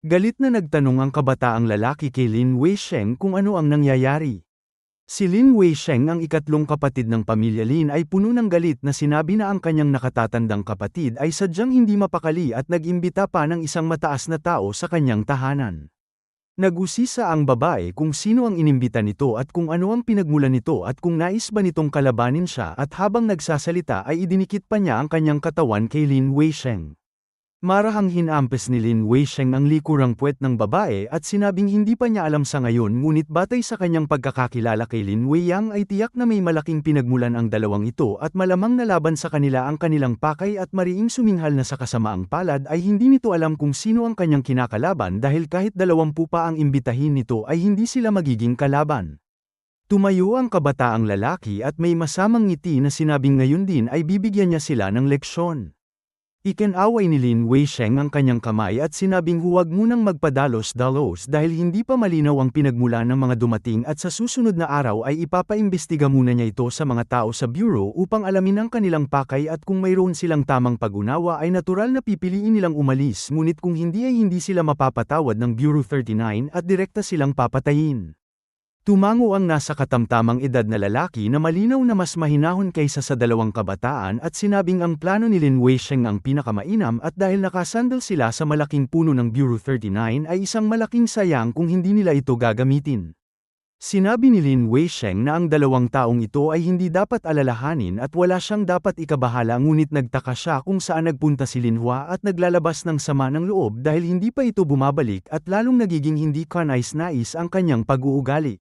Galit na nagtanong ang kabataang lalaki kay Lin Weisheng kung ano ang nangyayari. Si Lin Weisheng, ang ikatlong kapatid ng pamilya Lin, ay puno ng galit na sinabi na ang kanyang nakatatandang kapatid ay sadyang hindi mapakali at nag-imbita pa ng isang mataas na tao sa kanyang tahanan. Nag-usisa ang babae kung sino ang inimbita nito at kung ano ang pinagmulan nito at kung nais ba nitong kalabanin siya, at habang nagsasalita ay idinikit pa niya ang kanyang katawan kay Lin Weisheng. Marahang hinampes ni Lin Weisheng ang likurang puwet ng babae at sinabing hindi pa niya alam sa ngayon, ngunit batay sa kanyang pagkakakilala kay Lin Weiyang ay tiyak na may malaking pinagmulan ang dalawang ito at malamang nalaban sa kanila ang kanilang pakay, at mariing suminghal na sa kasamaang palad ay hindi nito alam kung sino ang kanyang kinakalaban dahil kahit 20 pa ang imbitahin nito ay hindi sila magiging kalaban. Tumayo ang kabataang lalaki at may masamang ngiti na sinabing ngayon din ay bibigyan niya sila ng leksyon. Ikinaway ni Lin Weisheng ang kanyang kamay at sinabing huwag munang magpadalos-dalos dahil hindi pa malinaw ang pinagmula ng mga dumating, at sa susunod na araw ay ipapaimbestiga muna niya ito sa mga tao sa bureau upang alamin ang kanilang pakay, at kung mayroon silang tamang pag-unawa ay natural na pipiliin nilang umalis, ngunit kung hindi ay hindi sila mapapatawad ng Bureau 39 at direkta silang papatayin. Tumango ang nasa katamtamang edad na lalaki na malinaw na mas mahinahon kaysa sa dalawang kabataan at sinabing ang plano ni Lin Weisheng ang pinakamainam, at dahil nakasandal sila sa malaking puno ng Bureau 39 ay isang malaking sayang kung hindi nila ito gagamitin. Sinabi ni Lin Weisheng na ang dalawang taong ito ay hindi dapat alalahanin at wala siyang dapat ikabahala, ngunit nagtaka siya kung saan nagpunta si Lin Hua at naglalabas ng sama ng loob dahil hindi pa ito bumabalik at lalong nagiging hindi kanais-nais ang kanyang pag-uugali.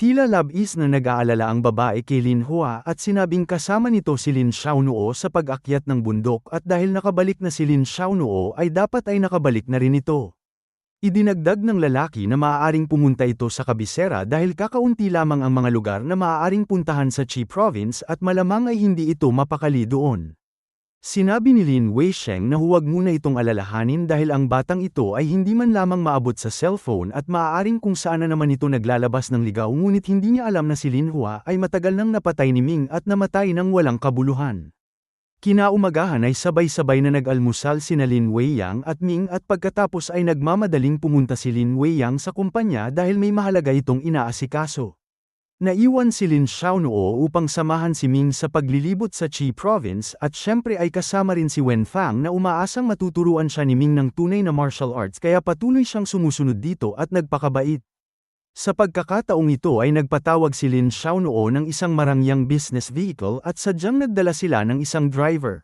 Tila labis na nag-aalala ang babae kay Lin Hua at sinabing kasama nito si Lin Xiaonuo sa pag-akyat ng bundok, at dahil nakabalik na si Lin Xiaonuo ay dapat ay nakabalik na rin ito. Idinagdag ng lalaki na maaaring pumunta ito sa kabisera dahil kakaunti lamang ang mga lugar na maaaring puntahan sa Qi Province at malamang ay hindi ito mapakali doon. Sinabi ni Lin Weisheng na huwag muna itong alalahanin dahil ang batang ito ay hindi man lamang maabot sa cellphone at maaaring kung saan na naman ito naglalabas ng ligaw, ngunit hindi niya alam na si Lin Hua ay matagal nang napatay ni Ming at namatay ng walang kabuluhan. Kinaumagahan ay sabay-sabay na nag-almusal sina Lin Weiyang at Ming, at pagkatapos ay nagmamadaling pumunta si Lin Weiyang sa kumpanya dahil may mahalaga itong inaasikaso. Naiwan si Lin Xiaonuo upang samahan si Ming sa paglilibot sa Qi Province, at syempre ay kasama rin si Wen Fang na umaasang matuturuan siya ni Ming ng tunay na martial arts, kaya patuloy siyang sumusunod dito at nagpakabait. Sa pagkakataong ito ay nagpatawag si Lin Xiaonuo ng isang marangyang business vehicle at sadyang nagdala sila ng isang driver.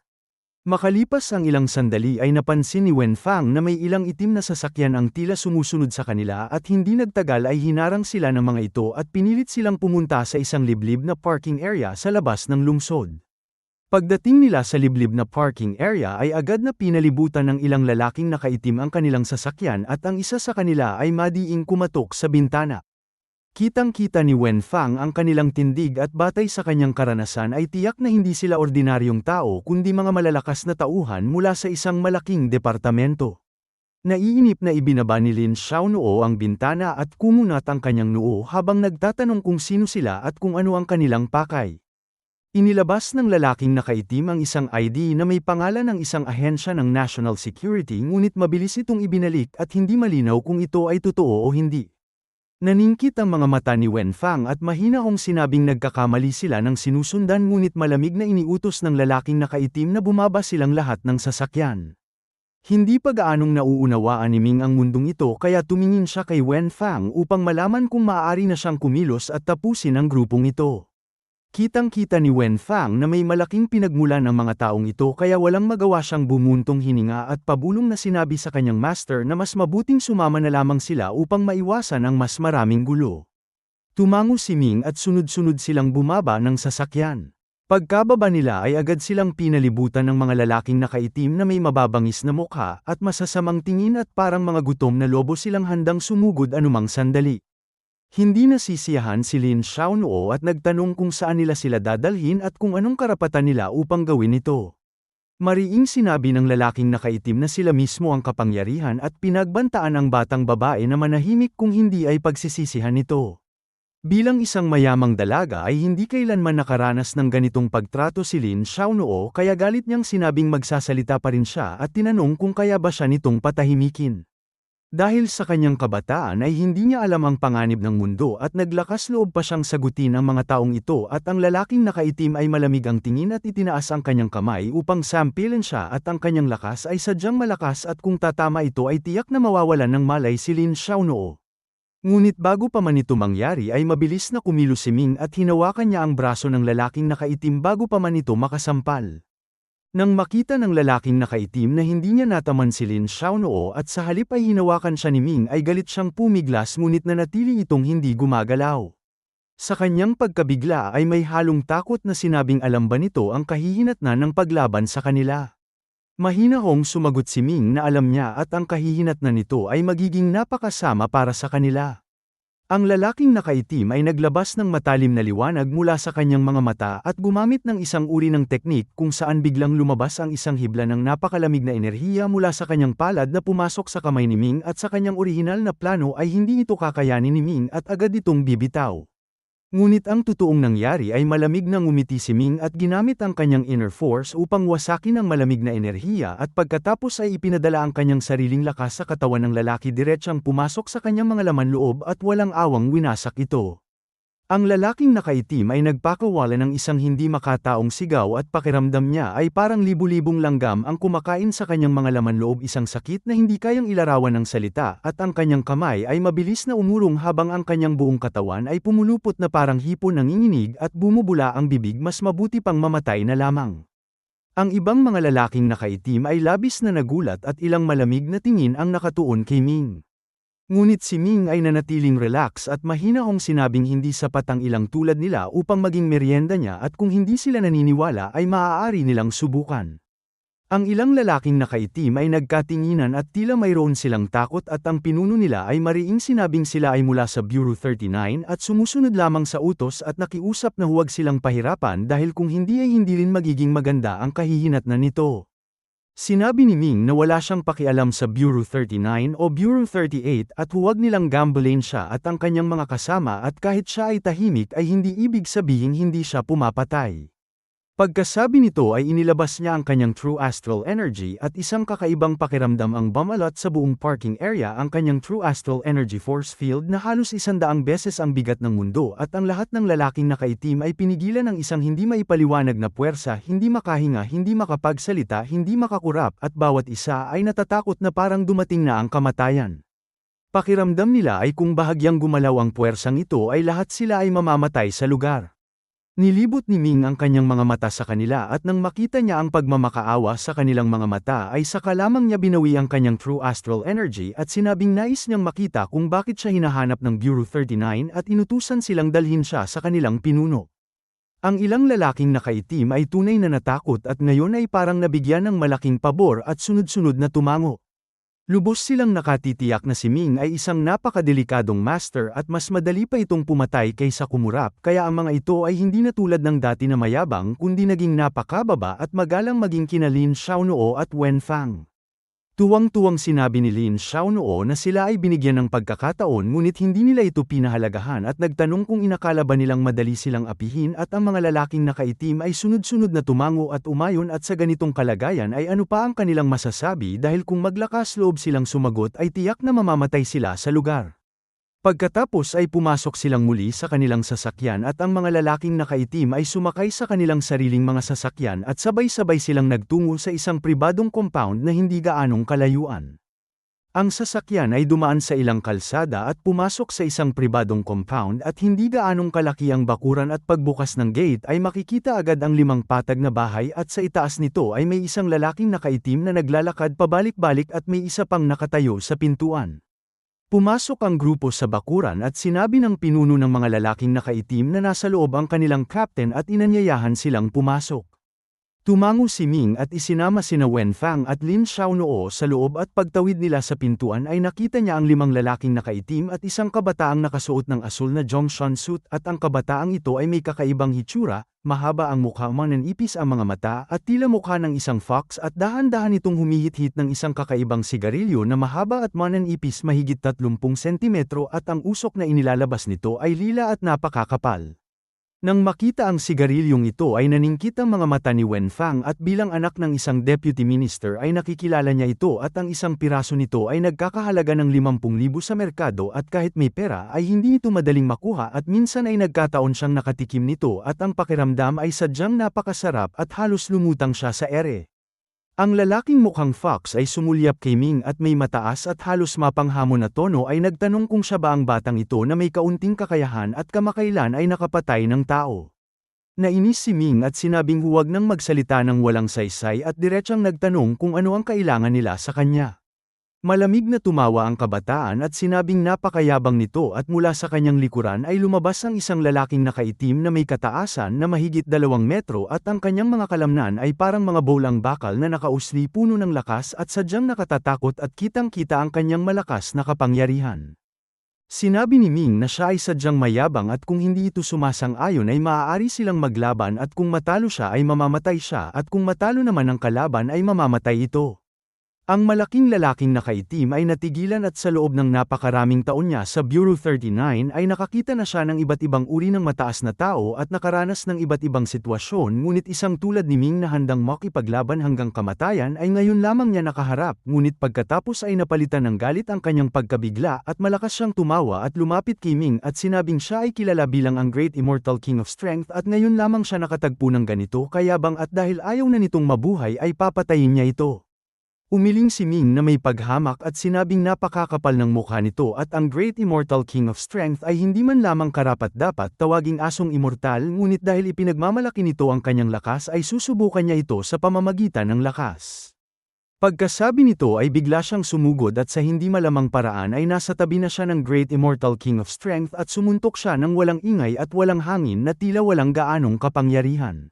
Makalipas ang ilang sandali ay napansin ni Wen Fang na may ilang itim na sasakyan ang tila sumusunod sa kanila, at hindi nagtagal ay hinarang sila ng mga ito at pinilit silang pumunta sa isang liblib na parking area sa labas ng lungsod. Pagdating nila sa liblib na parking area ay agad na pinalibutan ng ilang lalaking nakaitim ang kanilang sasakyan, at ang isa sa kanila ay madiing kumatok sa bintana. Kitang-kita ni Wen Fang ang kanilang tindig at batay sa kanyang karanasan ay tiyak na hindi sila ordinaryong tao kundi mga malalakas na tauhan mula sa isang malaking departamento. Naiinip na ibinaba ni Lin Xiaonuo ang bintana at kumunat ang kanyang noo habang nagtatanong kung sino sila at kung ano ang kanilang pakay. Inilabas ng lalaking nakaitim ang isang ID na may pangalan ng isang ahensya ng National Security, ngunit mabilis itong ibinalik at hindi malinaw kung ito ay totoo o hindi. Naningkit ang mga mata ni Wen Fang at mahinahong sinabing nagkakamali sila ng sinusundan, ngunit malamig na iniutos ng lalaking nakaitim na bumaba silang lahat ng sasakyan. Hindi pa gaanong nauunawaan ni Ming ang mundong ito kaya tumingin siya kay Wen Fang upang malaman kung maaari na siyang kumilos at tapusin ang grupong ito. Kitang-kita ni Wen Fang na may malaking pinagmulan ang mga taong ito kaya walang magawa siyang bumuntong hininga at pabulong na sinabi sa kanyang master na mas mabuting sumama na lamang sila upang maiwasan ang mas maraming gulo. Tumango si Ming at sunod-sunod silang bumaba ng sasakyan. Pagkababa nila ay agad silang pinalibutan ng mga lalaking nakaitim na may mababangis na mukha at masasamang tingin, at parang mga gutom na lobo silang handang sumugod anumang sandali. Hindi nasisiyahan si Lin Xiaonuo at nagtanong kung saan nila sila dadalhin at kung anong karapatan nila upang gawin ito. Mariing sinabi ng lalaking nakaitim na sila mismo ang kapangyarihan at pinagbantaan ang batang babae na manahimik kung hindi ay pagsisisihan nito. Bilang isang mayamang dalaga ay hindi kailanman nakaranas ng ganitong pagtrato si Lin Xiaonuo kaya galit niyang sinabing magsasalita pa rin siya at tinanong kung kaya ba siya nitong patahimikin. Dahil sa kanyang kabataan ay hindi niya alam ang panganib ng mundo at naglakas loob pa siyang sagutin ang mga taong ito at ang lalaking nakaitim ay malamig ang tingin at itinaas ang kanyang kamay upang sampilin siya at ang kanyang lakas ay sadyang malakas at kung tatama ito ay tiyak na mawawalan ng malay si Lin Xiaonoo. Ngunit bago pa man ito mangyari ay mabilis na kumilos si Ming at hinawakan niya ang braso ng lalaking nakaitim bago pa man ito makasampal. Nang makita ng lalaking nakaitim na hindi niya nataman si Lin Xiaonoo at sa halip ay hinawakan siya ni Ming ay galit siyang pumiglas ngunit nanatili itong hindi gumagalaw. Sa kanyang pagkabigla ay may halong takot na sinabing alam ba nito ang kahihinatnan ng paglaban sa kanila. Mahinahong sumagot si Ming na alam niya at ang kahihinatnan nito ay magiging napakasama para sa kanila. Ang lalaking nakaitim ay naglabas ng matalim na liwanag mula sa kanyang mga mata at gumamit ng isang uri ng teknik kung saan biglang lumabas ang isang hibla ng napakalamig na enerhiya mula sa kanyang palad na pumasok sa kamay ni Ming at sa kanyang orihinal na plano ay hindi ito kakayanin ni Ming at agad itong bibitaw. Ngunit ang totoong nangyari ay malamig na ngumiti si Ming at ginamit ang kanyang inner force upang wasakin ang malamig na enerhiya at pagkatapos ay ipinadala ang kanyang sariling lakas sa katawan ng lalaki diretsyang pumasok sa kanyang mga laman loob at walang awang winasak ito. Ang lalaking nakaitim ay nagpakawala ng isang hindi makataong sigaw at pakiramdam niya ay parang libu-libong langgam ang kumakain sa kanyang mga laman loob, isang sakit na hindi kayang ilarawan ng salita at ang kanyang kamay ay mabilis na umurong habang ang kanyang buong katawan ay pumulupot na parang hipon nanginginig at bumubula ang bibig, mas mabuti pang mamatay na lamang. Ang ibang mga lalaking nakaitim ay labis na nagulat at ilang malamig na tingin ang nakatuon kay Ming. Ngunit si Ming ay nanatiling relax at mahinahong sinabing hindi sapat ang ilang tulad nila upang maging merienda niya at kung hindi sila naniniwala ay maaari nilang subukan. Ang ilang lalaking nakaitim ay nagkatinginan at tila mayroon silang takot at ang pinuno nila ay mariing sinabing sila ay mula sa Bureau 39 at sumusunod lamang sa utos at nakiusap na huwag silang pahirapan dahil kung hindi ay hindi rin magiging maganda ang kahihinatnan nito. Sinabi ni Ming na wala siyang pakialam sa Bureau 39 o Bureau 38 at huwag nilang gambalain siya at ang kanyang mga kasama at kahit siya ay tahimik ay hindi ibig sabihing hindi siya pumapatay. Pagkasabi nito ay inilabas niya ang kanyang true astral energy at isang kakaibang pakiramdam ang bumalot sa buong parking area, ang kanyang true astral energy force field na halos 100 beses ang bigat ng mundo at ang lahat ng lalaking nakaitim ay pinigilan ng isang hindi maipaliwanag na puwersa, hindi makahinga, hindi makapagsalita, hindi makakurap at bawat isa ay natatakot na parang dumating na ang kamatayan. Pakiramdam nila ay kung bahagyang gumalaw ang puwersang ito ay lahat sila ay mamamatay sa lugar. Nilibot ni Ming ang kanyang mga mata sa kanila at nang makita niya ang pagmamakaawa sa kanilang mga mata ay saka lamang niya binawi ang kanyang true astral energy at sinabing nais niyang makita kung bakit siya hinahanap ng Bureau 39 at inutusan silang dalhin siya sa kanilang pinuno. Ang ilang lalaking nakaitim ay tunay na natakot at ngayon ay parang nabigyan ng malaking pabor at sunod-sunod na tumango. Lubos silang nakatitiyak na si Ming ay isang napakadelikadong master at mas madali pa itong pumatay kaysa kumurap, kaya ang mga ito ay hindi na tulad ng dati na mayabang kundi naging napakababa at magalang maging kina Lin Xiaonoo at Wen Fang. Tuwang-tuwang sinabi ni Lin Xiaonoo na sila ay binigyan ng pagkakataon ngunit hindi nila ito pinahalagahan at nagtanong kung inakala ba nilang madali silang apihin at ang mga lalaking nakaitim ay sunod-sunod na tumango at umayon at sa ganitong kalagayan ay ano pa ang kanilang masasabi dahil kung maglakas loob silang sumagot ay tiyak na mamamatay sila sa lugar. Pagkatapos ay pumasok silang muli sa kanilang sasakyan at ang mga lalaking nakaitim ay sumakay sa kanilang sariling mga sasakyan at sabay-sabay silang nagtungo sa isang pribadong compound na hindi gaanong kalayuan. Ang sasakyan ay dumaan sa ilang kalsada at pumasok sa isang pribadong compound at hindi gaanong kalaki ang bakuran at pagbukas ng gate ay makikita agad ang 5 patag na bahay at sa itaas nito ay may isang lalaking nakaitim na naglalakad pabalik-balik at may isa pang nakatayo sa pintuan. Pumasok ang grupo sa bakuran at sinabi ng pinuno ng mga lalaking nakaitim na nasa loob ang kanilang captain at inanyayahan silang pumasok. Tumango si Ming at isinama sina Wen Fang at Lin Xiaonoo sa loob at pagtawid nila sa pintuan ay nakita niya ang 5 lalaking nakaitim at isang kabataang nakasuot ng asul na Zhongshan suit at ang kabataang ito ay may kakaibang hitsura, mahaba ang mukha, mananipis ang mga mata at tila mukha ng isang fox at dahan-dahan itong humihit-hit ng isang kakaibang sigarilyo na mahaba at mananipis mahigit 30 sentimetro at ang usok na inilalabas nito ay lila at napakakapal. Nang makita ang sigarilyong ito ay naningkit ang mga mata ni Wenfang at bilang anak ng isang deputy minister ay nakikilala niya ito at ang isang piraso nito ay nagkakahalaga ng 50,000 sa merkado at kahit may pera ay hindi ito madaling makuha at minsan ay nagkataon siyang nakatikim nito at ang pakiramdam ay sadyang napakasarap at halos lumutang siya sa ere. Ang lalaking mukhang fox ay sumulyap kay Ming at may mataas at halos mapanghamon na tono ay nagtanong kung siya ba ang batang ito na may kaunting kakayahan at kamakailan ay nakapatay ng tao. Nainis si Ming at sinabing huwag nang magsalita ng walang saysay at diretsang nagtanong kung ano ang kailangan nila sa kanya. Malamig na tumawa ang kabataan at sinabing napakayabang nito at mula sa kanyang likuran ay lumabas ang isang lalaking nakaitim na may kataasan na mahigit 2 metro at ang kanyang mga kalamnan ay parang mga bolang bakal na nakausli puno ng lakas at sadyang nakatatakot at kitang-kita ang kanyang malakas na kapangyarihan. Sinabi ni Ming na siya ay sadyang mayabang at kung hindi ito sumasang-ayon ay maaari silang maglaban at kung matalo siya ay mamamatay siya at kung matalo naman ang kalaban ay mamamatay ito. Ang malaking lalaking nakaitim ay natigilan at sa loob ng napakaraming taon niya sa Bureau 39 ay nakakita na siya ng iba't ibang uri ng mataas na tao at nakaranas ng iba't ibang sitwasyon ngunit isang tulad ni Ming na handang makipaglaban hanggang kamatayan ay ngayon lamang niya nakaharap ngunit pagkatapos ay napalitan ng galit ang kanyang pagkabigla at malakas siyang tumawa at lumapit kay Ming at sinabing siya ay kilala bilang ang Great Immortal King of Strength at ngayon lamang siya nakatagpo ng ganito kayabang at dahil ayaw na nitong mabuhay ay papatayin niya ito. Umiling si Ming na may paghamak at sinabing napakakapal ng mukha nito at ang Great Immortal King of Strength ay hindi man lamang karapat-dapat tawaging asong immortal ngunit dahil ipinagmamalaki nito ang kanyang lakas ay susubukan niya ito sa pamamagitan ng lakas. Pagkasabi nito ay bigla siyang sumugod at sa hindi malamang paraan ay nasa tabi na siya ng Great Immortal King of Strength at sumuntok siya ng walang ingay at walang hangin na tila walang gaanong kapangyarihan.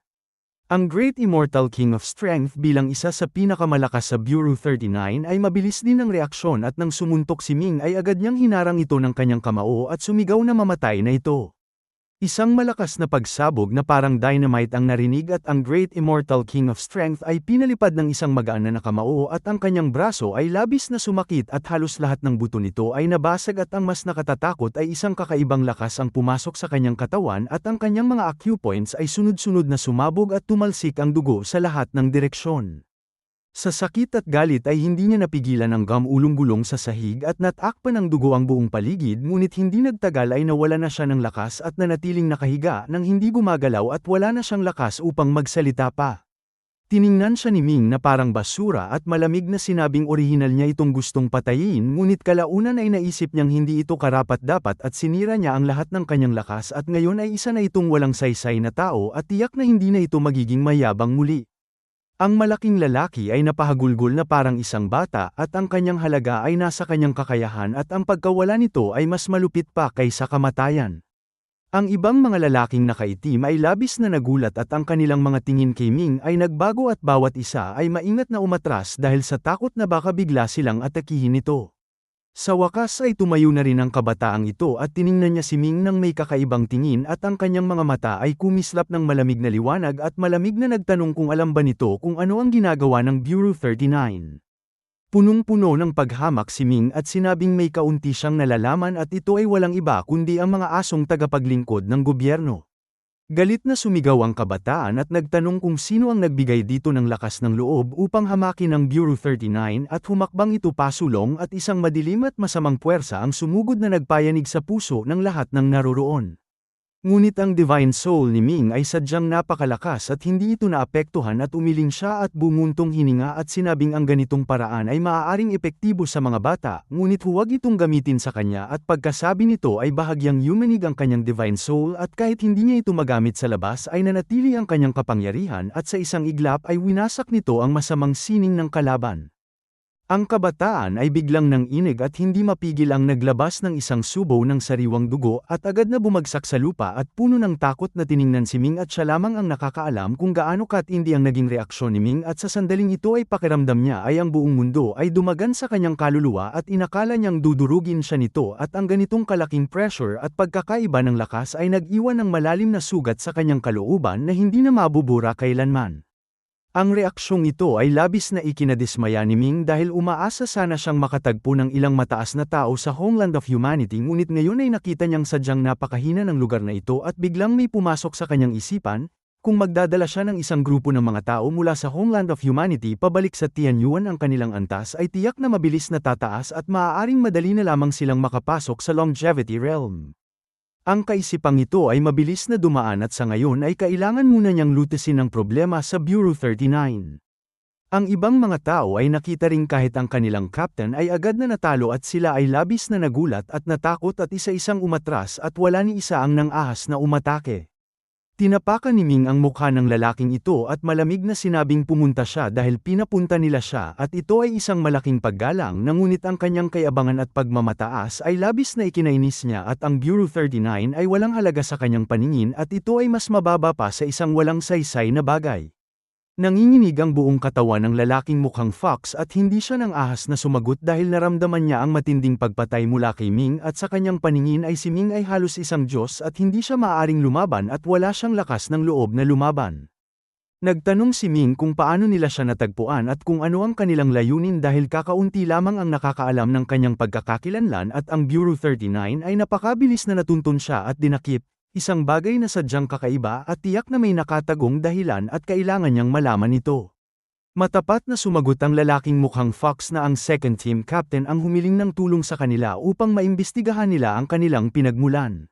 Ang Great Immortal King of Strength bilang isa sa pinakamalakas sa Bureau 39 ay mabilis din ang reaksyon at nang sumuntok si Ming ay agad niyang hinarang ito ng kanyang kamao at sumigaw na mamatay na ito. Isang malakas na pagsabog na parang dynamite ang narinig at ang Great Immortal King of Strength ay pinalipad ng isang magaan na kamao at ang kanyang braso ay labis na sumakit at halos lahat ng buto nito ay nabasag at ang mas nakatatakot ay isang kakaibang lakas ang pumasok sa kanyang katawan at ang kanyang mga acupoints ay sunod-sunod na sumabog at tumalsik ang dugo sa lahat ng direksyon. Sa sakit at galit ay hindi niya napigilan ang ulong-gulong sa sahig at natakpan ng dugo ang buong paligid ngunit hindi nagtagal ay nawala na siya ng lakas at nanatiling nakahiga nang hindi gumagalaw at wala na siyang lakas upang magsalita pa. Tiningnan siya ni Ming na parang basura at malamig na sinabing orihinal niya itong gustong patayin ngunit kalaunan ay naisip niyang hindi ito karapat-dapat at sinira niya ang lahat ng kanyang lakas at ngayon ay isa na itong walang saysay na tao at tiyak na hindi na ito magiging mayabang muli. Ang malaking lalaki ay napahagulgol na parang isang bata at ang kanyang halaga ay nasa kanyang kakayahan at ang pagkawala nito ay mas malupit pa kaysa kamatayan. Ang ibang mga lalaking nakaitim ay labis na nagulat at ang kanilang mga tingin kay Ming ay nagbago at bawat isa ay maingat na umatras dahil sa takot na baka bigla silang atakihin nito. Sa wakas ay tumayo na rin ang kabataang ito at tiningnan niya si Ming nang may kakaibang tingin at ang kanyang mga mata ay kumislap ng malamig na liwanag at malamig na nagtanong kung alam ba nito kung ano ang ginagawa ng Bureau 39. Punong-puno ng paghamak si Ming at sinabing may kaunti siyang nalalaman at ito ay walang iba kundi ang mga asong tagapaglingkod ng gobyerno. Galit na sumigaw ang kabataan at nagtanong kung sino ang nagbigay dito ng lakas ng loob upang hamakin ang Bureau 39 at humakbang ito pasulong at isang madilim at masamang puwersa ang sumugod na nagpayanig sa puso ng lahat ng naroroon. Ngunit ang divine soul ni Ming ay sadyang napakalakas at hindi ito naapektuhan at umiling siya at bumuntong hininga at sinabing ang ganitong paraan ay maaaring epektibo sa mga bata, ngunit huwag itong gamitin sa kanya at pagkasabi nito ay bahagyang yumanig ang kanyang divine soul at kahit hindi niya ito magamit sa labas ay nanatili ang kanyang kapangyarihan at sa isang iglap ay winasak nito ang masamang sining ng kalaban. Ang kabataan ay biglang nanginig at hindi mapigil ang naglabas ng isang subo ng sariwang dugo at agad na bumagsak sa lupa at puno ng takot na tiningnan si Ming at siya lamang ang nakakaalam kung gaano katindi ang naging reaksyon ni Ming at sa sandaling ito ay pakiramdam niya ay ang buong mundo ay dumagan sa kanyang kaluluwa at inakala niyang dudurugin siya nito at ang ganitong kalaking pressure at pagkakaiba ng lakas ay nag-iwan ng malalim na sugat sa kanyang kalooban na hindi na mabubura kailanman. Ang reaksyong ito ay labis na ikinadismaya ni Ming dahil umaasa sana siyang makatagpo ng ilang mataas na tao sa Homeland of Humanity, ngunit ngayon ay nakita niyang sadyang napakahina ng lugar na ito at biglang may pumasok sa kanyang isipan, kung magdadala siya ng isang grupo ng mga tao mula sa Homeland of Humanity pabalik sa Tianyuan, ang kanilang antas ay tiyak na mabilis na tataas at maaaring madali na lamang silang makapasok sa Longevity Realm. Ang kaisipang ito ay mabilis na dumaan at sa ngayon ay kailangan muna niyang lutasin ang problema sa Bureau 39. Ang ibang mga tao ay nakita ring kahit ang kanilang captain ay agad na natalo at sila ay labis na nagulat at natakot at isa-isang umatras at wala ni isa ang nang-ahas na umatake. Tinapakan ni Ming ang mukha ng lalaking ito at malamig na sinabing pumunta siya dahil pinapunta nila siya at ito ay isang malaking paggalang, ngunit ang kanyang kayabangan at pagmamataas ay labis na ikinainis niya at ang Bureau 39 ay walang halaga sa kanyang paningin at ito ay mas mababa pa sa isang walang saysay na bagay. Nanginginig ang buong katawan ng lalaking mukhang fox at hindi siya nang ahas na sumagot dahil naramdaman niya ang matinding pagpatay mula kay Ming at sa kanyang paningin ay si Ming ay halos isang Diyos at hindi siya maaaring lumaban at wala siyang lakas ng loob na lumaban. Nagtanong si Ming kung paano nila siya natagpuan at kung ano ang kanilang layunin dahil kakaunti lamang ang nakakaalam ng kanyang pagkakakilanlan at ang Bureau 39 ay napakabilis na natuntun siya at dinakip. Isang bagay na sadyang kakaiba at tiyak na may nakatagong dahilan at kailangan niyang malaman ito. Matapat na sumagot ang lalaking mukhang fox na ang second team captain ang humiling ng tulong sa kanila upang maimbestigahan nila ang kanilang pinagmulan.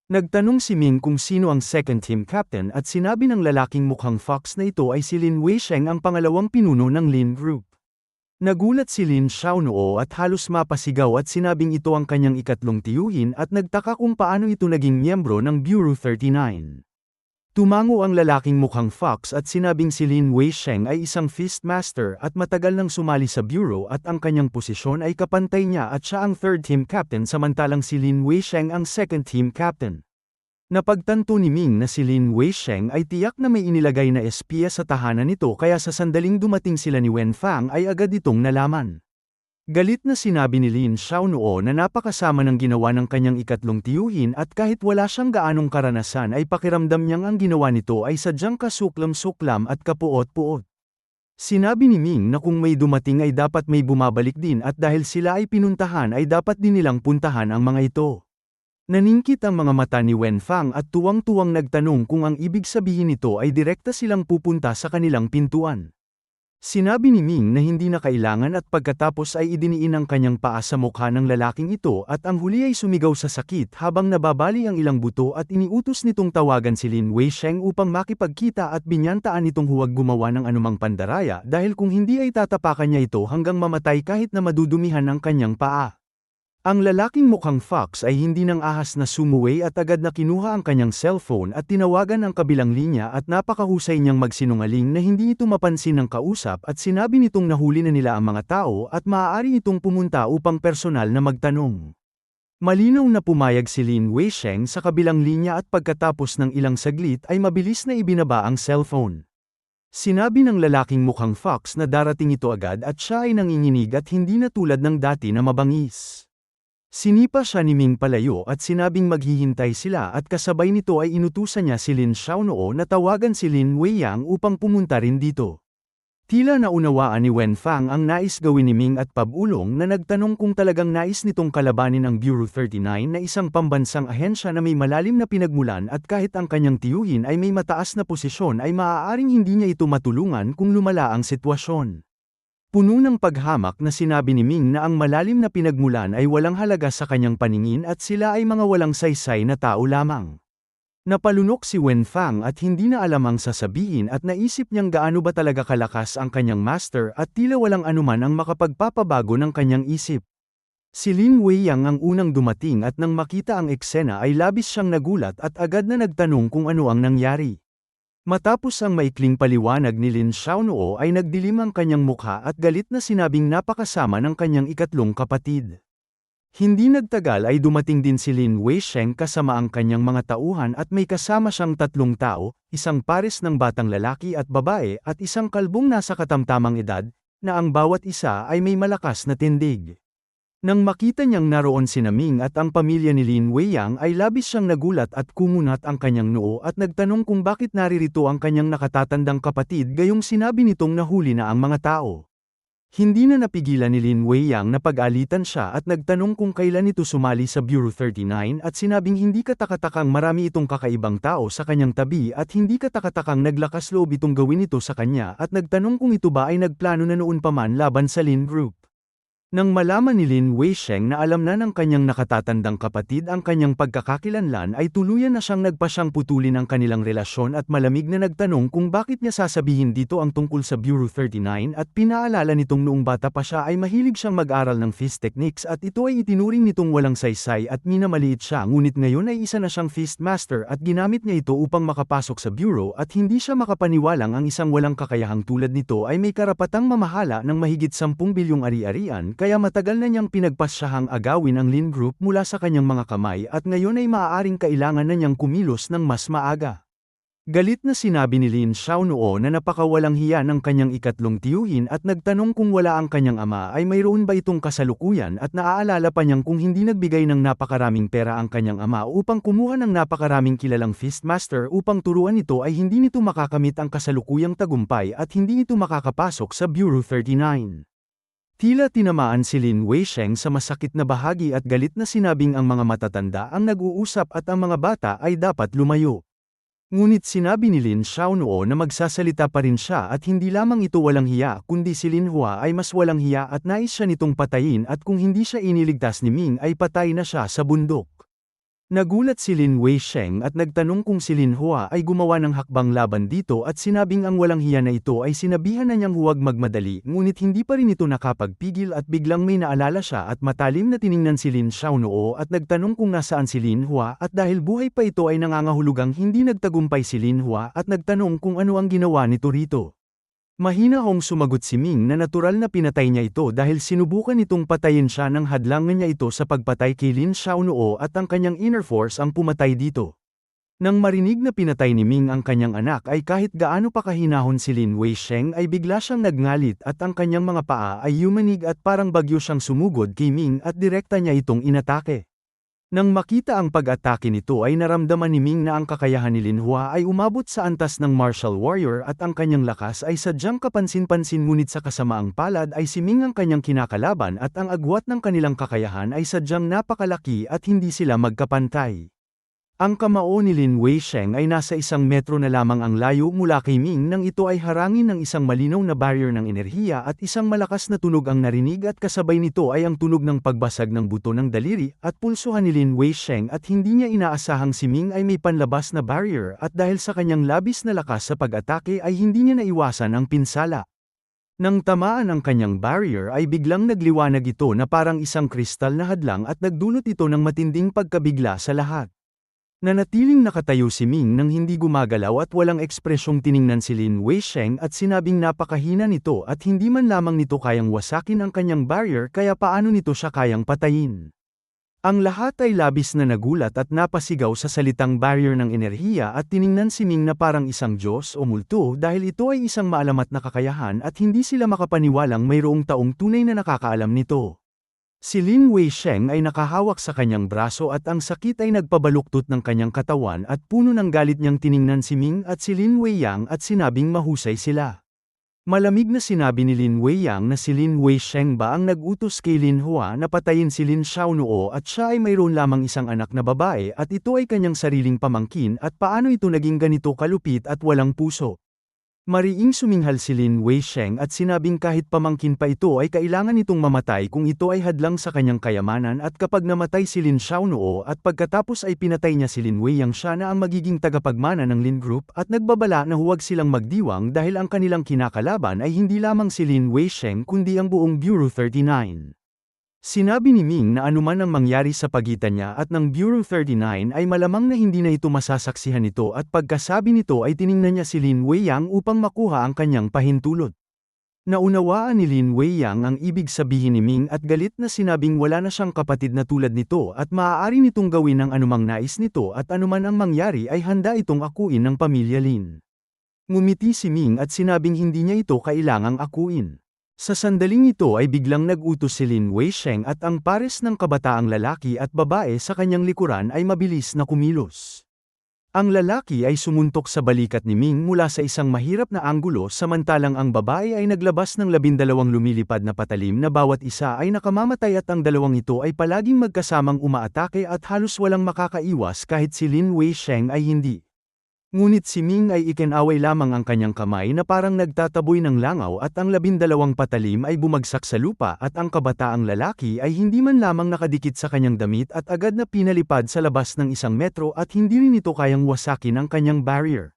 Nagtanong si Ming kung sino ang second team captain at sinabi ng lalaking mukhang fox na ito ay si Lin Weisheng, ang pangalawang pinuno ng Lin Group. Nagulat si Lin Xiaonoo at halos mapasigaw at sinabing ito ang kanyang ikatlong tiyuhin at nagtaka kung paano ito naging miyembro ng Bureau 39. Tumango ang lalaking mukhang fox at sinabing si Lin Weisheng ay isang fist master at matagal nang sumali sa Bureau at ang kanyang posisyon ay kapantay niya at siya ang third team captain samantalang si Lin Weisheng ang second team captain. Napagtanto ni Ming na si Lin Weisheng ay tiyak na may inilagay na espiya sa tahanan nito kaya sa sandaling dumating sila ni Wenfang ay agad itong nalaman. Galit na sinabi ni Lin Xiaonoo na napakasama ng ginawa ng kanyang ikatlong tiyuhin at kahit wala siyang gaanong karanasan ay pakiramdam niyang ang ginawa nito ay sadyang kasuklam-suklam at kapuot-puot. Sinabi ni Ming na kung may dumating ay dapat may bumabalik din at dahil sila ay pinuntahan ay dapat din nilang puntahan ang mga ito. Naningkit ang mga mata ni Wenfang at tuwang-tuwang nagtanong kung ang ibig sabihin nito ay direkta silang pupunta sa kanilang pintuan. Sinabi ni Ming na hindi na kailangan at pagkatapos ay idiniin ang kanyang paa sa mukha ng lalaking ito at ang huli ay sumigaw sa sakit habang nababali ang ilang buto at iniutos nitong tawagan si Lin Weisheng upang makipagkita at binyantaan itong huwag gumawa ng anumang pandaraya dahil kung hindi ay tatapakan niya ito hanggang mamatay kahit na madudumihan ang kanyang paa. Ang lalaking mukhang fox ay hindi nang ahas na sumuway at agad na kinuha ang kanyang cellphone at tinawagan ang kabilang linya at napakahusay niyang magsinungaling na hindi ito mapansin ng kausap at sinabi nitong nahuli na nila ang mga tao at maaari itong pumunta upang personal na magtanong. Malinaw na pumayag si Lin Weisheng sa kabilang linya at pagkatapos ng ilang saglit ay mabilis na ibinaba ang cellphone. Sinabi ng lalaking mukhang fox na darating ito agad at siya ay nanginginig at hindi na tulad ng dati na mabangis. Sinipa siya ni Ming palayo at sinabing maghihintay sila at kasabay nito ay inutusan niya si Lin Xiaonoo na tawagan si Lin Weiyang upang pumunta rin dito. Tila naunawaan ni Wenfang ang nais gawin ni Ming at pabulong na nagtanong kung talagang nais nitong kalabanin ang Bureau 39 na isang pambansang ahensya na may malalim na pinagmulan at kahit ang kanyang tiyuhin ay may mataas na posisyon ay maaaring hindi niya ito matulungan kung lumala ang sitwasyon. Puno ng paghamak na sinabi ni Ming na ang malalim na pinagmulan ay walang halaga sa kanyang paningin at sila ay mga walang saysay na tao lamang. Napalunok si Wenfang at hindi na alam ang sasabihin at naisip niyang gaano ba talaga kalakas ang kanyang master at tila walang anuman ang makapagpapabago ng kanyang isip. Si Lin Weiyang ang unang dumating at nang makita ang eksena ay labis siyang nagulat at agad na nagtanong kung ano ang nangyari. Matapos ang maikling paliwanag ni Lin Xiaonoo ay nagdilim ang kanyang mukha at galit na sinabing napakasama ng kanyang ikatlong kapatid. Hindi nagtagal ay dumating din si Lin Weisheng kasama ang kanyang mga tauhan at may kasama siyang tatlong tao, isang pares ng batang lalaki at babae at isang kalbong nasa katamtamang edad, na ang bawat isa ay may malakas na tindig. Nang makita niyang naroon sina Ming at ang pamilya ni Lin Weiyang ay labis siyang nagulat at kumunat ang kanyang noo at nagtanong kung bakit naririto ang kanyang nakatatandang kapatid gayong sinabi nitong nahuli na ang mga tao. Hindi na napigilan ni Lin Weiyang na pag-alitan siya at nagtanong kung kailan ito sumali sa Bureau 39 at sinabing hindi katakatakang marami itong kakaibang tao sa kanyang tabi at hindi katakatakang naglakas loob itong gawin ito sa kanya at nagtanong kung ito ba ay nagplano na noon pa man laban sa Lin Group. Nang malaman ni Lin Weisheng na alam na ng kanyang nakatatandang kapatid ang kanyang pagkakakilanlan ay tuluyan na siyang nagpasyang putulin ang kanilang relasyon at malamig na nagtanong kung bakit niya sasabihin dito ang tungkol sa Bureau 39 at pinaalala nitong noong bata pa siya ay mahilig siyang mag-aral ng fist techniques at ito ay itinuring nitong walang saysay at minamaliit siya ngunit ngayon ay isa na siyang fist master at ginamit niya ito upang makapasok sa Bureau at hindi siya makapaniwalang ang isang walang kakayahang tulad nito ay may karapatang mamahala ng mahigit 10 bilyong ari-arian. Kaya matagal na niyang pinagpasyahang agawin ang Lin Group mula sa kanyang mga kamay at ngayon ay maaaring kailangan na niyang kumilos ng mas maaga. Galit na sinabi ni Lin Xiaonuo na napakawalang hiya ng kanyang ikatlong tiyuhin at nagtanong kung wala ang kanyang ama ay mayroon ba itong kasalukuyan at naaalala pa niyang kung hindi nagbigay ng napakaraming pera ang kanyang ama upang kumuha ng napakaraming kilalang fistmaster upang turuan ito ay hindi nito makakamit ang kasalukuyang tagumpay at hindi ito makakapasok sa Bureau 39. Tila tinamaan si Lin Weisheng sa masakit na bahagi at galit na sinabing ang mga matatanda ang nag-uusap at ang mga bata ay dapat lumayo. Ngunit sinabi ni Lin Xiaonuo na magsasalita pa rin siya at hindi lamang ito walang hiya kundi si Lin Hua ay mas walang hiya at nais siya nitong patayin at kung hindi siya iniligtas ni Ming ay patay na siya sa bundok. Nagulat si Lin Weisheng at nagtanong kung si Lin Hua ay gumawa ng hakbang laban dito at sinabing ang walang hiya na ito ay sinabihan na niyang huwag magmadali ngunit hindi pa rin ito nakapagpigil at biglang may naalala siya at matalim na tiningnan si Lin Xiaonuo at nagtanong kung nasaan si Lin Hua at dahil buhay pa ito ay nangangahulugang hindi nagtagumpay si Lin Hua at nagtanong kung ano ang ginawa nito rito. Mahinahong sumagot si Ming na natural na pinatay niya ito dahil sinubukan nitong patayin siya nang hadlangan niya ito sa pagpatay kay Lin Xiaonuo at ang kanyang inner force ang pumatay dito. Nang marinig na pinatay ni Ming ang kanyang anak ay kahit gaano pa kahinahon si Lin Weisheng ay bigla siyang nagngalit at ang kanyang mga paa ay yumanig at parang bagyo siyang sumugod kay Ming at direkta niya itong inatake. Nang makita ang pag-atake nito ay naramdaman ni Ming na ang kakayahan ni Lin Hua ay umabot sa antas ng martial warrior at ang kanyang lakas ay sadyang kapansin-pansin ngunit sa kasamaang palad ay si Ming ang kanyang kinakalaban at ang agwat ng kanilang kakayahan ay sadyang napakalaki at hindi sila magkapantay. Ang kamao ni Lin Weisheng ay nasa 1 metro na lamang ang layo mula kay Ming nang ito ay harangin ng isang malinaw na barrier ng enerhiya at isang malakas na tunog ang narinig at kasabay nito ay ang tunog ng pagbasag ng buto ng daliri at pulsuhan ni Lin Weisheng at hindi niya inaasahang si Ming ay may panlabas na barrier at dahil sa kanyang labis na lakas sa pag-atake ay hindi niya naiwasan ang pinsala. Nang tamaan ang kanyang barrier ay biglang nagliwanag ito na parang isang kristal na hadlang at nagdulot ito ng matinding pagkabigla sa lahat. Nanatiling nakatayo si Ming nang hindi gumagalaw at walang ekspresyong tiningnan si Lin Weisheng at sinabing napakahina nito at hindi man lamang nito kayang wasakin ang kanyang barrier kaya paano nito siya kayang patayin. Ang lahat ay labis na nagulat at napasigaw sa salitang barrier ng enerhiya at tiningnan si Ming na parang isang Diyos o multo dahil ito ay isang maalamat na kakayahan at hindi sila makapaniwalang mayroong taong tunay na nakakaalam nito. Si Lin Weisheng ay nakahawak sa kanyang braso at ang sakit ay nagpabaluktot ng kanyang katawan at puno ng galit niyang tiningnan si Ming at si Lin Weiyang at sinabing mahusay sila. Malamig na sinabi ni Lin Weiyang na si Lin Weisheng ba ang nag-utos kay Lin Hua na patayin si Lin Xiaonuo at siya ay mayroon lamang isang anak na babae at ito ay kanyang sariling pamangkin at paano ito naging ganito kalupit at walang puso. Mariing suminghal si Lin Weisheng at sinabing kahit pamangkin pa ito ay kailangan itong mamatay kung ito ay hadlang sa kanyang kayamanan at kapag namatay si Lin Xiaonuo at pagkatapos ay pinatay niya si Lin Weiyang siya na ang magiging tagapagmana ng Lin Group at nagbabala na huwag silang magdiwang dahil ang kanilang kinakalaban ay hindi lamang si Lin Weisheng kundi ang buong Bureau 39. Sinabi ni Ming na anuman ang mangyari sa pagitan niya at ng Bureau 39 ay malamang na hindi na ito masasaksihan nito at pagkasabi nito ay tiningnan niya si Lin Weiyang upang makuha ang kanyang pahintulot. Naunawaan ni Lin Weiyang ang ibig sabihin ni Ming at galit na sinabing wala na siyang kapatid na tulad nito at maaari nitong gawin ang anumang nais nito at anuman ang mangyari ay handa itong akuin ng pamilya Lin. Ngumiti si Ming at sinabing hindi niya ito kailangang akuin. Sa sandaling ito ay biglang nag-utos si Lin Weisheng at ang pares ng kabataang lalaki at babae sa kanyang likuran ay mabilis na kumilos. Ang lalaki ay sumuntok sa balikat ni Ming mula sa isang mahirap na anggulo samantalang ang babae ay naglabas ng 12 lumilipad na patalim na bawat isa ay nakamamatay at ang dalawang ito ay palaging magkasamang umaatake at halos walang makakaiwas kahit si Lin Weisheng ay hindi. Ngunit si Ming ay ikinaway lamang ang kanyang kamay na parang nagtataboy ng langaw at ang 12 patalim ay bumagsak sa lupa at ang kabataang lalaki ay hindi man lamang nakadikit sa kanyang damit at agad na pinalipad sa labas ng 1 metro at hindi rin ito kayang wasakin ang kanyang barrier.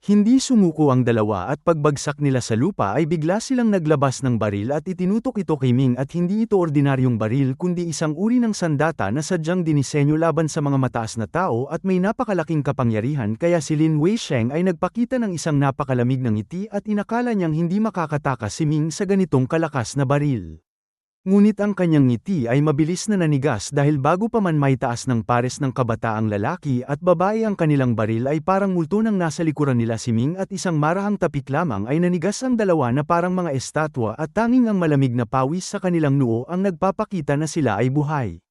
Hindi sumuko ang dalawa at pagbagsak nila sa lupa ay bigla silang naglabas ng baril at itinutok ito kay Ming at hindi ito ordinaryong baril kundi isang uri ng sandata na sadyang dinisenyo laban sa mga mataas na tao at may napakalaking kapangyarihan kaya si Lin Weisheng ay nagpakita ng isang napakalamig na ngiti at inakala niyang hindi makakatakas si Ming sa ganitong kalakas na baril. Ngunit ang kanyang ngiti ay mabilis na nanigas dahil bago pa man maitaas ng pares ng kabataang lalaki at babae ang kanilang baril ay parang multo nang nasa likuran nila si Ming at isang marahang tapik lamang ay nanigas ang dalawa na parang mga estatwa at tanging ang malamig na pawis sa kanilang noo ang nagpapakita na sila ay buhay.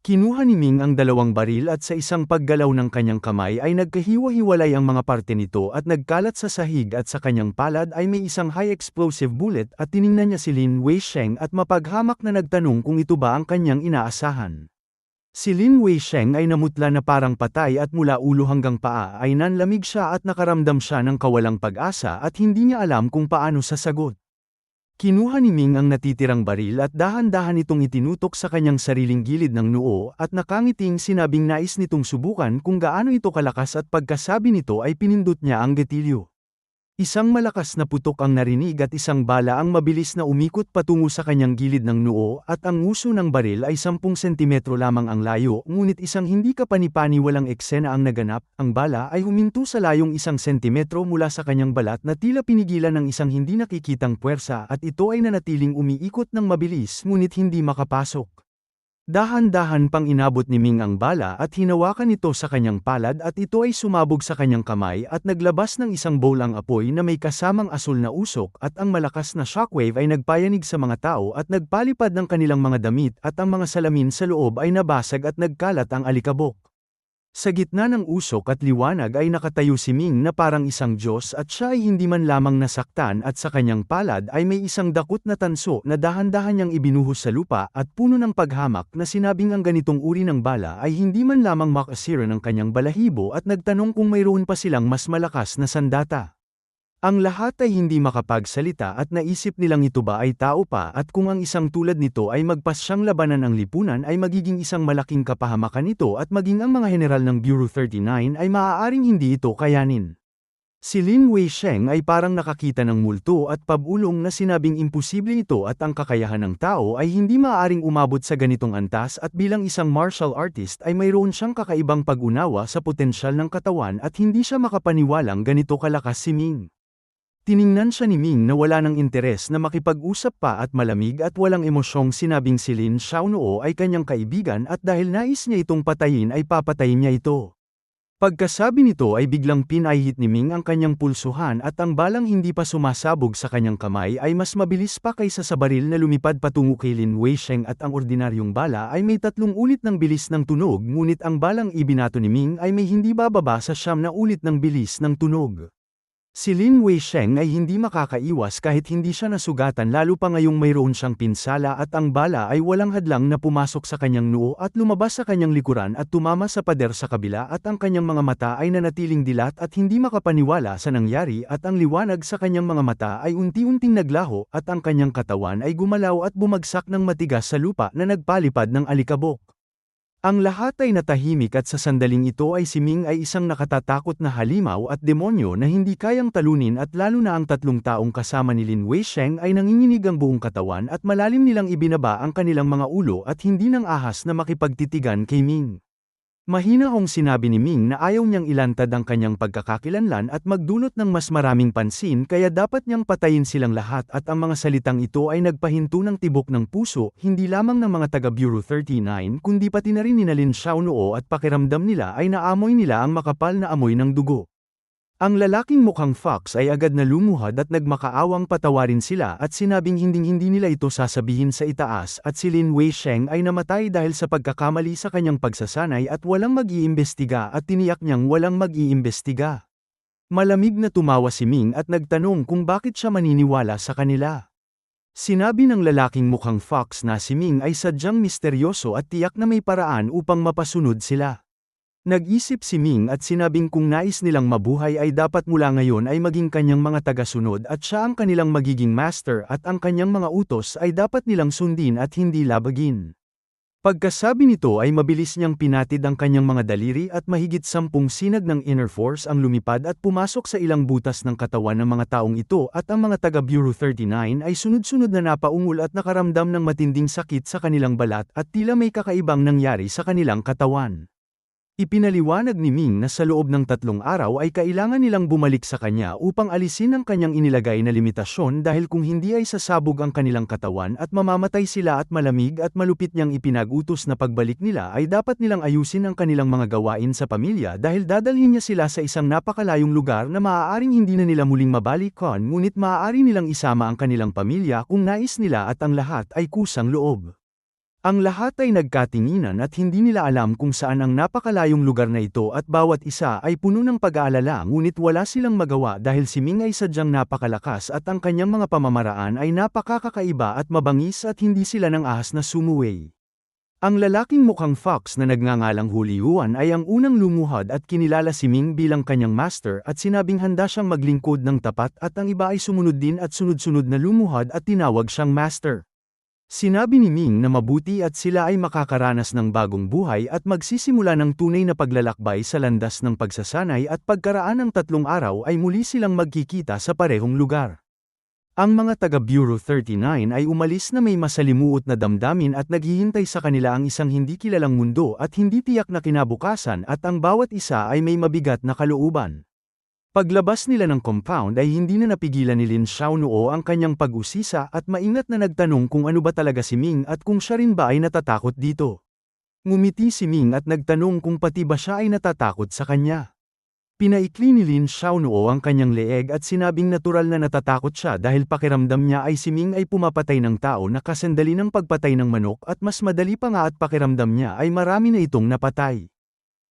Kinuha ni Ming ang dalawang baril at sa isang paggalaw ng kanyang kamay ay nagkahiwa-hiwalay ang mga parte nito at nagkalat sa sahig at sa kanyang palad ay may isang high-explosive bullet at tiningnan niya si Lin Weisheng at mapaghamak na nagtanong kung ito ba ang kanyang inaasahan. Si Lin Weisheng ay namutla na parang patay at mula ulo hanggang paa ay nanlamig siya at nakaramdam siya ng kawalang pag-asa at hindi niya alam kung paano sasagot. Kinuha ni Ming ang natitirang baril at dahan-dahan itong itinutok sa kanyang sariling gilid ng noo at nakangiting sinabing nais nitong subukan kung gaano ito kalakas at pagkasabi nito ay pinindot niya ang gatilyo. Isang malakas na putok ang narinig at isang bala ang mabilis na umikot patungo sa kanyang gilid ng noo at ang nguso ng baril ay 10 sentimetro lamang ang layo ngunit isang hindi kapani-pani walang eksena ang naganap, ang bala ay huminto sa layong 1 sentimetro mula sa kanyang balat na tila pinigilan ng isang hindi nakikitang puwersa at ito ay nanatiling umiikot ng mabilis ngunit hindi makapasok. Dahan-dahan pang inabot ni Ming ang bala at hinawakan ito sa kanyang palad at ito ay sumabog sa kanyang kamay at naglabas ng isang bolang apoy na may kasamang asul na usok at ang malakas na shockwave ay nagpayanig sa mga tao at nagpalipad ng kanilang mga damit at ang mga salamin sa loob ay nabasag at nagkalat ang alikabok. Sa gitna ng usok at liwanag ay nakatayo si Ming na parang isang Diyos at siya ay hindi man lamang nasaktan at sa kanyang palad ay may isang dakot na tanso na dahan-dahan niyang ibinuhos sa lupa at puno ng paghamak na sinabing ang ganitong uri ng bala ay hindi man lamang makasira ng kanyang balahibo at nagtanong kung mayroon pa silang mas malakas na sandata. Ang lahat ay hindi makapagsalita at naisip nilang ito ba ay tao pa at kung ang isang tulad nito ay magpasyang labanan ang lipunan ay magiging isang malaking kapahamakan ito at maging ang mga general ng Bureau 39 ay maaaring hindi ito kayanin. Si Lin Weisheng ay parang nakakita ng multo at pabulong na sinabing imposible ito at ang kakayahan ng tao ay hindi maaaring umabot sa ganitong antas at bilang isang martial artist ay mayroon siyang kakaibang pag-unawa sa potensyal ng katawan at hindi siya makapaniwalang ganito kalakas si Ming. Tiningnan siya ni Ming na wala ng interes na makipag-usap pa at malamig at walang emosyong sinabing si Lin Xiaonoo ay kanyang kaibigan at dahil nais niya itong patayin ay papatayin niya ito. Pagkasabi nito ay biglang pinahit ni Ming ang kanyang pulsuhan at ang balang hindi pa sumasabog sa kanyang kamay ay mas mabilis pa kaysa sa baril na lumipad patungo kay Lin Weisheng at ang ordinaryong bala ay may 3 ulit ng bilis ng tunog ngunit ang balang ibinato ni Ming ay may hindi bababa sa 9 na ulit ng bilis ng tunog. Si Lin Weisheng ay hindi makakaiwas kahit hindi siya nasugatan lalo pa ngayong mayroon siyang pinsala at ang bala ay walang hadlang na pumasok sa kanyang noo at lumabas sa kanyang likuran at tumama sa pader sa kabila at ang kanyang mga mata ay nanatiling dilat at hindi makapaniwala sa nangyari at ang liwanag sa kanyang mga mata ay unti-unting naglaho at ang kanyang katawan ay gumalaw at bumagsak ng matigas sa lupa na nagpalipad ng alikabok. Ang lahat ay natahimik at sa sandaling ito ay si Ming ay isang nakatatakot na halimaw at demonyo na hindi kayang talunin at lalo na ang 3 taong kasama ni Lin Weisheng ay nanginginig ang buong katawan at malalim nilang ibinaba ang kanilang mga ulo at hindi nang ahas na makipagtitigan kay Ming. Mahinahong sinabi ni Ming na ayaw niyang ilantad ang kanyang pagkakakilanlan at magdulot ng mas maraming pansin kaya dapat niyang patayin silang lahat at ang mga salitang ito ay nagpahinto ng tibok ng puso hindi lamang ng mga taga Bureau 39 kundi pati na rin ni Lin Xiaonoo at pakiramdam nila ay naamoy nila ang makapal na amoy ng dugo. Ang lalaking mukhang fox ay agad na lumuhad at nagmakaawang patawarin sila at sinabing hinding-hindi nila ito sasabihin sa itaas at si Lin Weisheng ay namatay dahil sa pagkakamali sa kanyang pagsasanay at walang mag-iimbestiga at tiniyak niyang walang mag-iimbestiga. Malamig na tumawa si Ming at nagtanong kung bakit siya maniniwala sa kanila. Sinabi ng lalaking mukhang fox na si Ming ay sadyang misteryoso at tiyak na may paraan upang mapasunod sila. Nag-isip si Ming at sinabing kung nais nilang mabuhay ay dapat mula ngayon ay maging kanyang mga tagasunod at siya ang kanilang magiging master at ang kanyang mga utos ay dapat nilang sundin at hindi labagin. Pagkasabi nito ay mabilis niyang pinatid ang kanyang mga daliri at mahigit 10 sinag ng inner force ang lumipad at pumasok sa ilang butas ng katawan ng mga taong ito at ang mga taga Bureau 39 ay sunod-sunod na napaungol at nakaramdam ng matinding sakit sa kanilang balat at tila may kakaibang nangyari sa kanilang katawan. Ipinaliwanag ni Ming na sa loob ng 3 araw ay kailangan nilang bumalik sa kanya upang alisin ang kanyang inilagay na limitasyon dahil kung hindi ay sasabog ang kanilang katawan at mamamatay sila at malamig at malupit niyang ipinag-utos na pagbalik nila ay dapat nilang ayusin ang kanilang mga gawain sa pamilya dahil dadalhin niya sila sa isang napakalayong lugar na maaaring hindi na nila muling mabalikan ngunit maaari nilang isama ang kanilang pamilya kung nais nila at ang lahat ay kusang loob. Ang lahat ay nagkatinginan at hindi nila alam kung saan ang napakalayong lugar na ito at bawat isa ay puno ng pag-aalala ngunit wala silang magawa dahil si Ming ay sadyang napakalakas at ang kanyang mga pamamaraan ay napakakaiba at mabangis at hindi sila ng ahas na sumuway. Ang lalaking mukhang fox na nagngangalang Hulihuan ay ang unang lumuhad at kinilala si Ming bilang kanyang master at sinabing handa siyang maglingkod ng tapat at ang iba ay sumunod din at sunod-sunod na lumuhad at tinawag siyang master. Sinabi ni Ming na mabuti at sila ay makakaranas ng bagong buhay at magsisimula ng tunay na paglalakbay sa landas ng pagsasanay at pagkaraan ng 3 araw ay muli silang magkikita sa parehong lugar. Ang mga taga Bureau 39 ay umalis na may masalimuot na damdamin at naghihintay sa kanila ang isang hindi kilalang mundo at hindi tiyak na kinabukasan at ang bawat isa ay may mabigat na kalooban. Paglabas nila ng compound ay hindi na napigilan ni Lin Xiaonuo ang kanyang pag-usisa at maingat na nagtanong kung ano ba talaga si Ming at kung siya rin ba ay natatakot dito. Ngumiti si Ming at nagtanong kung pati ba siya ay natatakot sa kanya. Pinaikli ni Lin Xiaonuo ang kanyang leeg at sinabing natural na natatakot siya dahil pakiramdam niya ay si Ming ay pumapatay ng tao na kasandali ng pagpatay ng manok at mas madali pa nga at pakiramdam niya ay marami na itong napatay.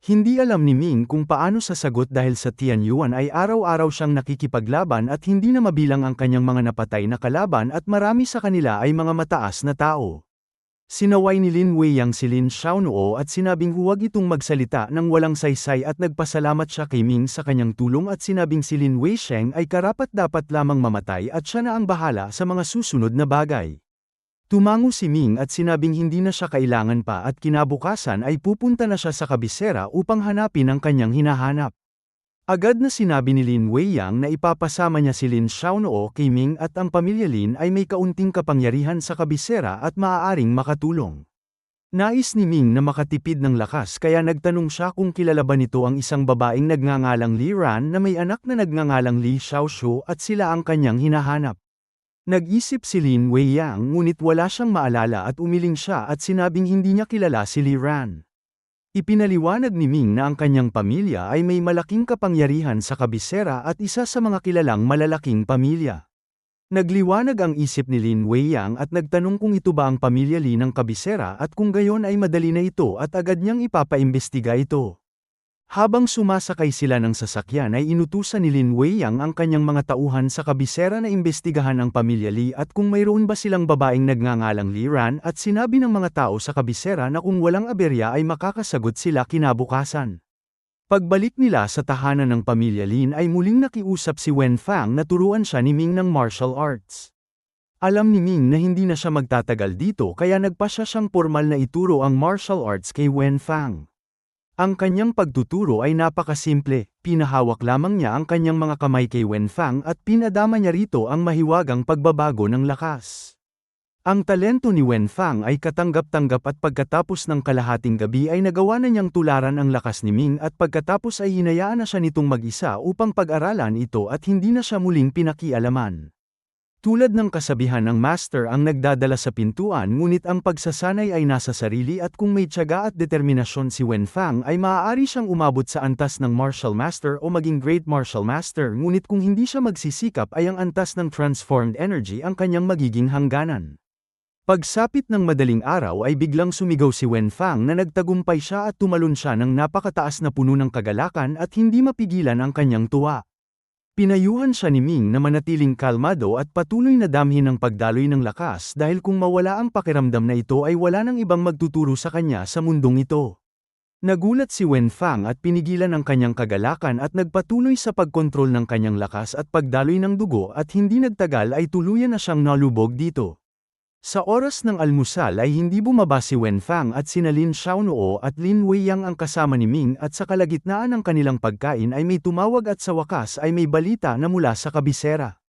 Hindi alam ni Ming kung paano sasagot dahil sa Tianyuan ay araw-araw siyang nakikipaglaban at hindi na mabilang ang kanyang mga napatay na kalaban at marami sa kanila ay mga mataas na tao. Sinaway ni Lin Weiyang si Lin Xiaonuo at sinabing huwag itong magsalita ng walang saysay at nagpasalamat siya kay Ming sa kanyang tulong at sinabing si Lin Weisheng ay karapat-dapat lamang mamatay at siya na ang bahala sa mga susunod na bagay. Tumango si Ming at sinabing hindi na siya kailangan pa at kinabukasan ay pupunta na siya sa kabisera upang hanapin ang kanyang hinahanap. Agad na sinabi ni Lin Weiyang na ipapasama niya si Lin Xiaonuo kay Ming at ang pamilya Lin ay may kaunting kapangyarihan sa kabisera at maaaring makatulong. Nais ni Ming na makatipid ng lakas kaya nagtanong siya kung kilala ba nito ang isang babaeng nagngangalang Li Ran na may anak na nagngangalang Li Xiaoshu at sila ang kanyang hinahanap. Nag-isip si Lin Weiyang ngunit wala siyang maalala at umiling siya at sinabing hindi niya kilala si Li Ran. Ipinaliwanag ni Ming na ang kanyang pamilya ay may malaking kapangyarihan sa kabisera at isa sa mga kilalang malalaking pamilya. Nagliwanag ang isip ni Lin Weiyang at nagtanong kung ito ba ang pamilya Li ng kabisera at kung gayon ay madali na ito at agad niyang ipapaimbestiga ito. Habang sumasakay sila ng sasakyan ay inutusan ni Lin Weiyang ang kanyang mga tauhan sa kabisera na imbestigahan ang pamilya Li at kung mayroon ba silang babaeng nagngangalang Li Ran at sinabi ng mga tao sa kabisera na kung walang aberya ay makakasagot sila kinabukasan. Pagbalik nila sa tahanan ng pamilya Lin ay muling nakiusap si Wen Fang na turuan siya ni Ming ng martial arts. Alam ni Ming na hindi na siya magtatagal dito kaya nagpasya siyang formal na ituro ang martial arts kay Wen Fang. Ang kanyang pagtuturo ay napakasimple, pinahawak lamang niya ang kanyang mga kamay kay Wen Fang at pinadama niya rito ang mahiwagang pagbabago ng lakas. Ang talento ni Wen Fang ay katanggap-tanggap at pagkatapos ng kalahating gabi ay nagawa na niyang tularan ang lakas ni Ming at pagkatapos ay hinayaan na siya nitong mag-isa upang pag-aralan ito at hindi na siya muling pinakialaman. Tulad ng kasabihan ng master ang nagdadala sa pintuan ngunit ang pagsasanay ay nasa sarili at kung may tiyaga at determinasyon si Wenfang ay maaari siyang umabot sa antas ng martial master o maging great martial master ngunit kung hindi siya magsisikap ay ang antas ng transformed energy ang kanyang magiging hangganan. Pagsapit ng madaling araw ay biglang sumigaw si Wenfang na nagtagumpay siya at tumalon siya ng napakataas na puno ng kagalakan at hindi mapigilan ang kanyang tuwa. Pinayuhan siya ni Ming na manatiling kalmado at patuloy na damhin ang pagdaloy ng lakas dahil kung mawala ang pakiramdam na ito ay wala nang ibang magtuturo sa kanya sa mundong ito. Nagulat si Wenfang at pinigilan ang kanyang kagalakan at nagpatuloy sa pagkontrol ng kanyang lakas at pagdaloy ng dugo at hindi nagtagal ay tuluyan na siyang nalubog dito. Sa oras ng almusal ay hindi bumaba si Wenfang at sina Lin Xiaonuo at Lin Weiyang ang kasama ni Ming at sa kalagitnaan ng kanilang pagkain ay may tumawag at sa wakas ay may balita na mula sa kabisera.